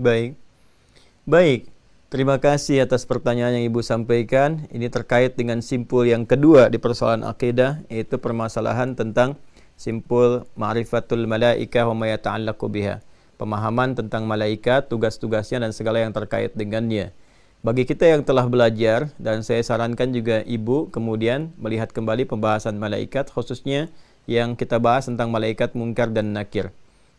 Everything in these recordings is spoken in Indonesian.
Baik. Baik. Terima kasih atas pertanyaan yang Ibu sampaikan. Ini terkait dengan simpul yang kedua di persoalan akidah, yaitu permasalahan tentang simpul ma'rifatul malaikah wa ma yata'allaqu biha. Pemahaman tentang malaikat, tugas-tugasnya dan segala yang terkait dengannya. Bagi kita yang telah belajar, dan saya sarankan juga Ibu kemudian melihat kembali pembahasan malaikat, khususnya yang kita bahas tentang malaikat munkar dan nakir.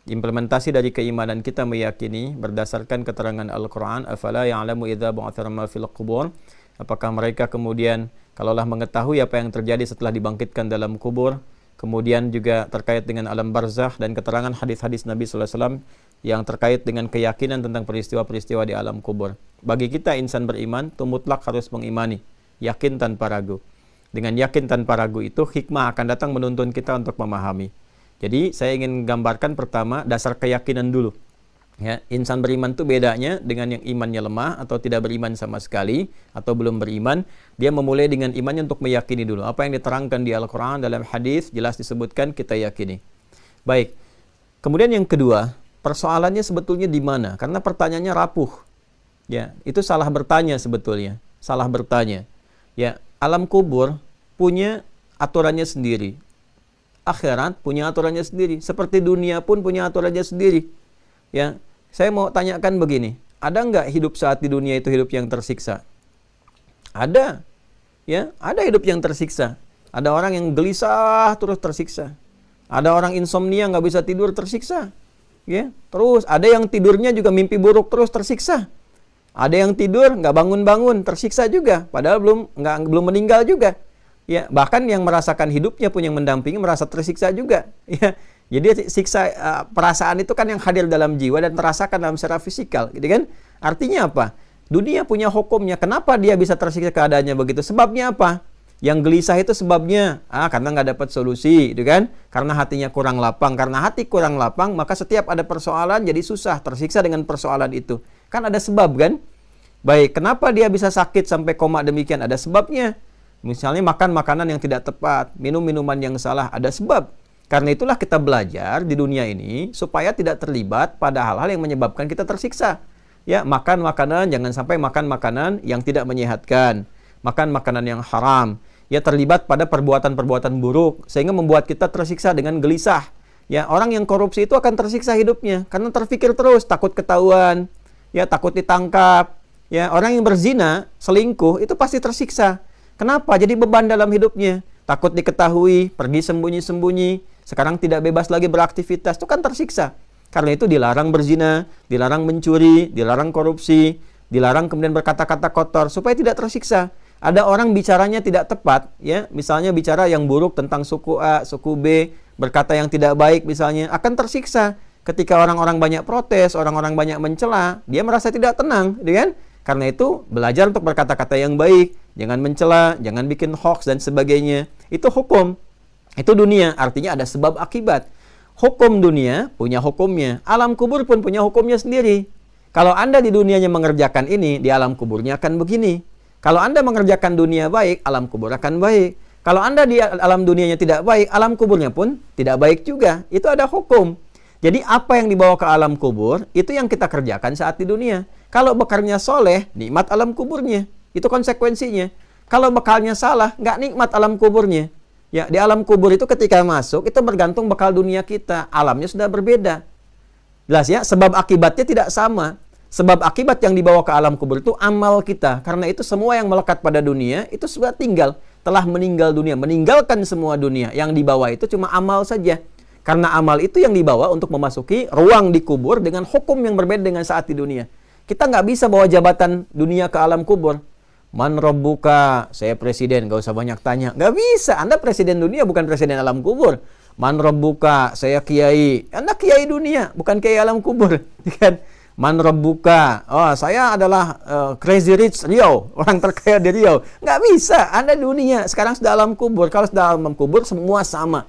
Implementasi dari keimanan kita meyakini berdasarkan keterangan Al-Quran, afala ya'lamu idza bu'athara ma fil qubur. Apakah mereka kemudian kalaulah mengetahui apa yang terjadi setelah dibangkitkan dalam kubur, kemudian juga terkait dengan alam barzakh dan keterangan hadis-hadis Nabi sallallahu alaihi wasallam yang terkait dengan keyakinan tentang peristiwa-peristiwa di alam kubur. Bagi kita insan beriman, itu mutlak harus mengimani, yakin tanpa ragu. Dengan yakin tanpa ragu itu hikmah akan datang menuntun kita untuk memahami. Jadi saya ingin gambarkan pertama dasar keyakinan dulu. Ya, insan beriman itu bedanya dengan yang imannya lemah atau tidak beriman sama sekali atau belum beriman. Dia memulai dengan imannya untuk meyakini dulu. Apa yang diterangkan di Al-Quran dalam hadis jelas disebutkan, kita yakini. Baik. Kemudian yang kedua, persoalannya sebetulnya di mana? Karena pertanyaannya rapuh. Ya, itu salah bertanya sebetulnya. Salah bertanya. Ya, alam kubur punya aturannya sendiri. Akhirat punya aturannya sendiri. Seperti dunia pun punya aturannya sendiri. Ya, saya mau tanyakan begini. Ada nggak hidup saat di dunia itu hidup yang tersiksa? Ada. Ya, ada hidup yang tersiksa. Ada orang yang gelisah terus tersiksa. Ada orang insomnia nggak bisa tidur tersiksa. Ya, terus ada yang tidurnya juga mimpi buruk terus tersiksa. Ada yang tidur nggak bangun-bangun tersiksa juga. Padahal belum meninggal juga. Ya, bahkan yang merasakan hidupnya pun yang mendampingi merasa tersiksa juga. Ya, jadi siksa perasaan itu kan yang hadir dalam jiwa dan terasakan dalam secara fisikal, gitu kan? Artinya apa? Dunia punya hukumnya. Kenapa dia bisa tersiksa keadaannya begitu? Sebabnya apa? Yang gelisah itu sebabnya karena nggak dapat solusi, gitu kan? Karena hatinya kurang lapang. Karena hati kurang lapang, maka setiap ada persoalan jadi susah, tersiksa dengan persoalan itu. Kan ada sebab kan? Baik, kenapa dia bisa sakit sampai koma demikian? Ada sebabnya. Misalnya makan makanan yang tidak tepat, minum minuman yang salah, ada sebab. Karena itulah kita belajar di dunia ini supaya tidak terlibat pada hal-hal yang menyebabkan kita tersiksa. Ya, makan makanan, jangan sampai makan makanan yang tidak menyehatkan. Makan makanan yang haram. Ya, terlibat pada perbuatan-perbuatan buruk sehingga membuat kita tersiksa dengan gelisah. Ya, orang yang korupsi itu akan tersiksa hidupnya karena terpikir terus, takut ketahuan, ya, takut ditangkap. Ya, orang yang berzina, selingkuh itu pasti tersiksa. Kenapa? Jadi beban dalam hidupnya. Takut diketahui, pergi sembunyi-sembunyi. Sekarang tidak bebas lagi beraktivitas. Itu kan tersiksa. Karena itu dilarang berzina, dilarang mencuri, dilarang korupsi, dilarang kemudian berkata-kata kotor supaya tidak tersiksa. Ada orang bicaranya tidak tepat, ya, misalnya bicara yang buruk tentang suku A, suku B, berkata yang tidak baik misalnya, akan tersiksa. Ketika orang-orang banyak protes, orang-orang banyak mencela, dia merasa tidak tenang, gitu kan? Karena itu belajar untuk berkata-kata yang baik, jangan mencela, jangan bikin hoax dan sebagainya. Itu hukum. Itu dunia, artinya ada sebab akibat. Hukum dunia punya hukumnya. Alam kubur pun punya hukumnya sendiri. Kalau Anda di dunianya mengerjakan ini, di alam kuburnya akan begini. Kalau Anda mengerjakan dunia baik, alam kubur akan baik. Kalau Anda di alam dunianya tidak baik, alam kuburnya pun tidak baik juga. Itu ada hukum. Jadi apa yang dibawa ke alam kubur, itu yang kita kerjakan saat di dunia. Kalau bekalnya soleh, nikmat alam kuburnya. Itu konsekuensinya. Kalau bekalnya salah, nggak nikmat alam kuburnya. Ya, di alam kubur itu ketika masuk, itu bergantung bekal dunia kita. Alamnya sudah berbeda. Jelas ya, sebab akibatnya tidak sama. Sebab akibat yang dibawa ke alam kubur itu amal kita. Karena itu semua yang melekat pada dunia, itu sudah tinggal. Telah meninggal dunia, meninggalkan semua dunia. Yang dibawa itu cuma amal saja. Karena amal itu yang dibawa untuk memasuki ruang di kubur dengan hukum yang berbeda dengan saat di dunia. Kita nggak bisa bawa jabatan dunia ke alam kubur. Man rabbuka, saya presiden, nggak usah banyak tanya. Nggak bisa, Anda presiden dunia, bukan presiden alam kubur. Man rabbuka, saya kiai. Anda kiai dunia, bukan kiai alam kubur. Man rabbuka, oh saya adalah Crazy Rich Riau, orang terkaya di Riau. Nggak bisa, Anda dunia, sekarang sudah alam kubur. Kalau sudah alam kubur, semua sama.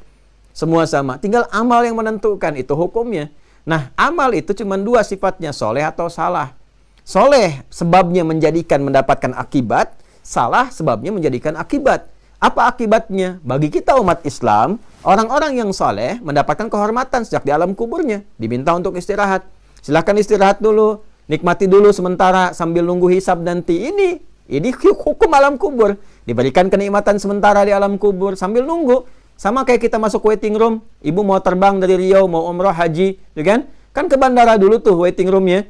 Semua sama, tinggal amal yang menentukan, itu hukumnya. Nah, amal itu cuma dua sifatnya, soleh atau salah. Soleh sebabnya menjadikan mendapatkan akibat, salah sebabnya menjadikan akibat. Apa akibatnya? Bagi kita umat Islam, orang-orang yang soleh mendapatkan kehormatan sejak di alam kuburnya. Diminta untuk istirahat. Silahkan istirahat dulu. Nikmati dulu sementara sambil nunggu hisab nanti. Ini hukum alam kubur. Diberikan kenikmatan sementara di alam kubur sambil nunggu. Sama kayak kita masuk waiting room. Ibu mau terbang dari Riau, mau umroh, haji, ya kan? Kan ke bandara dulu tuh waiting roomnya.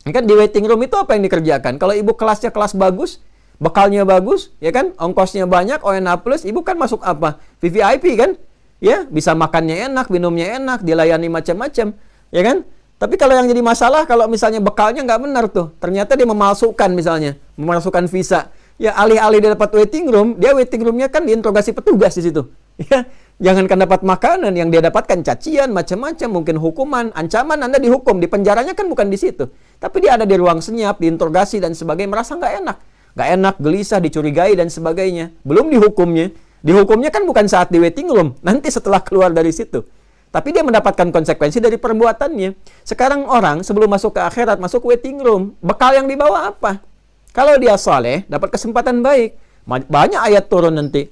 Kan di waiting room itu apa yang dikerjakan? Kalau ibu kelasnya kelas bagus, bekalnya bagus, ya kan? Ongkosnya banyak, ONA plus, ibu kan masuk apa? VVIP kan? Ya, bisa makannya enak, minumnya enak, dilayani macam-macam, ya kan? Tapi kalau yang jadi masalah, kalau misalnya bekalnya nggak benar tuh, ternyata dia memalsukan misalnya, memalsukan visa. Ya, alih-alih dia dapat waiting room, dia waiting roomnya kan diinterogasi petugas di situ. Ya, jangankan dapat makanan, yang dia dapatkan cacian, macam-macam, mungkin hukuman, ancaman, Anda dihukum, di penjaranya kan bukan di situ. Tapi dia ada di ruang senyap, diinterogasi dan sebagainya, merasa nggak enak. Nggak enak, gelisah, dicurigai dan sebagainya. Belum dihukumnya. Dihukumnya kan bukan saat di waiting room, nanti setelah keluar dari situ. Tapi dia mendapatkan konsekuensi dari perbuatannya. Sekarang orang sebelum masuk ke akhirat, masuk waiting room, bekal yang dibawa apa? Kalau dia saleh, dapat kesempatan baik. Banyak ayat turun nanti.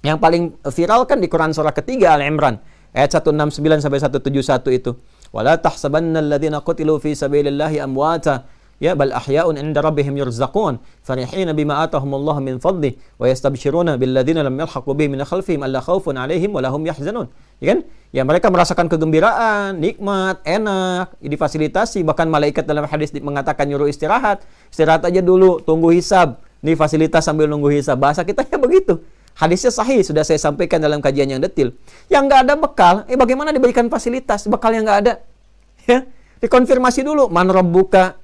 Yang paling viral kan di Quran surah ketiga Al-Imran. Ayat 169 sampai 171 itu. وَلَا تَحْسَبَنَّ الَّذِينَ قُتِلُوا فِي سَبِيلِ اللَّهِ أَمْوَاتًا ya bal ahya'un 'inda rabbihim yurzaqun farihina bima atahumullahu min fadli wa yastabshiruna bil ladzina lam yalhaqu bihim min khalfihim alla khaufun 'alaihim wa lahum yahzanun. Ya kan? Ya mereka merasakan kegembiraan, nikmat, enak, difasilitasi, bahkan malaikat dalam hadis mengatakan nyuruh istirahat. Istirahat aja dulu, tunggu hisab. Nih fasilitas sambil nunggu hisab. Bahasa kita ya begitu. Hadisnya sahih, sudah saya sampaikan dalam kajian yang detil. Yang nggak ada bekal, bagaimana diberikan fasilitas? Bekal yang nggak ada. Ya, dikonfirmasi dulu, man rabbuka,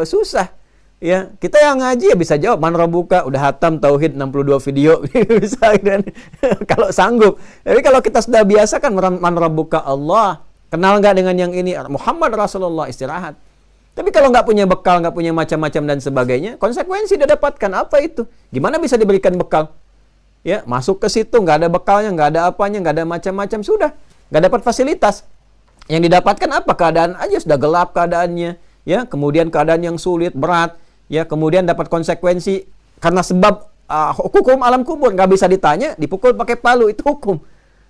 susah. Ya, kita yang ngaji ya bisa jawab, man rabbuka, udah hatam tauhid 62 video bisa kan. Kalau sanggup. Tapi kalau kita sudah biasa kan man rabbuka Allah, kenal nggak dengan yang ini? Muhammad Rasulullah, istirahat. Tapi kalau nggak punya bekal, nggak punya macam-macam dan sebagainya, konsekuensi dia dapatkan apa itu? Gimana bisa diberikan bekal? Ya, masuk ke situ nggak ada bekalnya, nggak ada apanya, nggak ada macam-macam, sudah nggak dapat fasilitas. Yang didapatkan apa? Keadaan aja sudah gelap keadaannya, ya. Kemudian keadaan yang sulit, berat, ya. Kemudian dapat konsekuensi karena sebab hukum alam kubur, nggak bisa ditanya, dipukul pakai palu, itu hukum.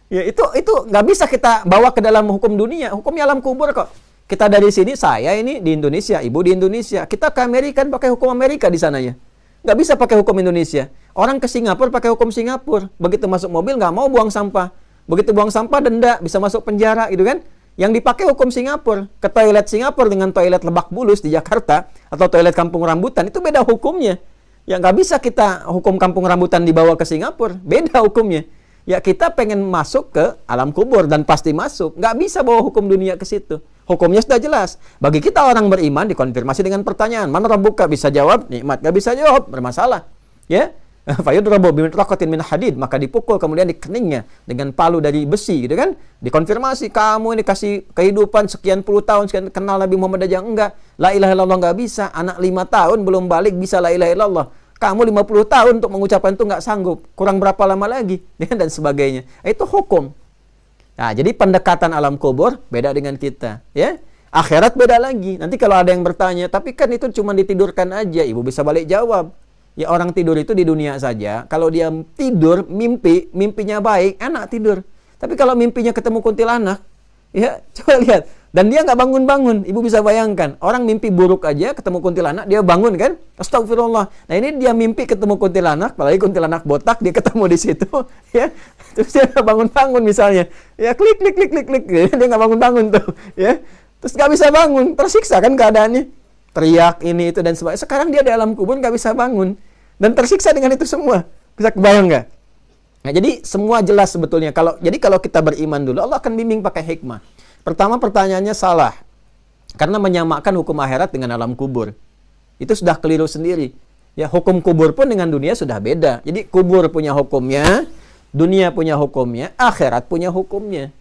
Ya, itu nggak bisa kita bawa ke dalam hukum dunia, hukumnya alam kubur kok. Kita dari sini, saya ini di Indonesia, ibu di Indonesia. Kita ke Amerika pakai hukum Amerika di sananya. Nggak bisa pakai hukum Indonesia. Orang ke Singapura pakai hukum Singapura. Begitu masuk mobil nggak mau buang sampah. Begitu buang sampah denda, bisa masuk penjara gitu kan. Yang dipakai hukum Singapura. Ke toilet Singapura dengan toilet Lebak Bulus di Jakarta atau toilet Kampung Rambutan, itu beda hukumnya. Ya nggak bisa kita hukum Kampung Rambutan dibawa ke Singapura. Beda hukumnya. Ya kita pengen masuk ke alam kubur dan pasti masuk. Nggak bisa bawa hukum dunia ke situ. Hukumnya sudah jelas. Bagi kita orang beriman dikonfirmasi dengan pertanyaan. Man rabbuka, bisa jawab, nikmat. Nggak bisa jawab, bermasalah. Ya. Fayudrabu bimitraqatin min hadid, maka dipukul kemudian di keningnya dengan palu dari besi gitu kan. Dikonfirmasi, kamu ini kasih kehidupan sekian puluh tahun, sekian kenal Nabi Muhammad aja enggak. La ilaha illallah enggak bisa. Anak 5 tahun belum balik bisa la ilaha illallah. Kamu 50 tahun untuk mengucapkan itu nggak sanggup. Kurang berapa lama lagi? Dan sebagainya. Itu hukum. Nah, jadi pendekatan alam kubur beda dengan kita. Ya, akhirat beda lagi. Nanti kalau ada yang bertanya, tapi kan itu cuma ditidurkan aja. Ibu bisa balik jawab. Ya, orang tidur itu di dunia saja. Kalau dia tidur, mimpinya baik, enak tidur. Tapi kalau mimpinya ketemu kuntilanak, ya coba lihat. Dan dia nggak bangun-bangun. Ibu bisa bayangkan. Orang mimpi buruk aja ketemu kuntilanak, dia bangun kan? Astagfirullah. Nah ini dia mimpi ketemu kuntilanak, apalagi kuntilanak botak, dia ketemu di situ. Ya, terus dia nggak bangun-bangun misalnya. Ya klik. Dia nggak bangun-bangun tuh. Ya, terus nggak bisa bangun. Tersiksa kan keadaannya. Teriak ini, itu, dan sebagainya. Sekarang dia di alam kubur nggak bisa bangun. Dan tersiksa dengan itu semua. Bisa kebayang nggak? Nah, jadi semua jelas sebetulnya. Jadi kalau kita beriman dulu, Allah akan bimbing pakai hikmah. Pertama, pertanyaannya salah. Karena menyamakan hukum akhirat dengan alam kubur. Itu sudah keliru sendiri. Ya, hukum kubur pun dengan dunia sudah beda. Jadi kubur punya hukumnya, dunia punya hukumnya, akhirat punya hukumnya.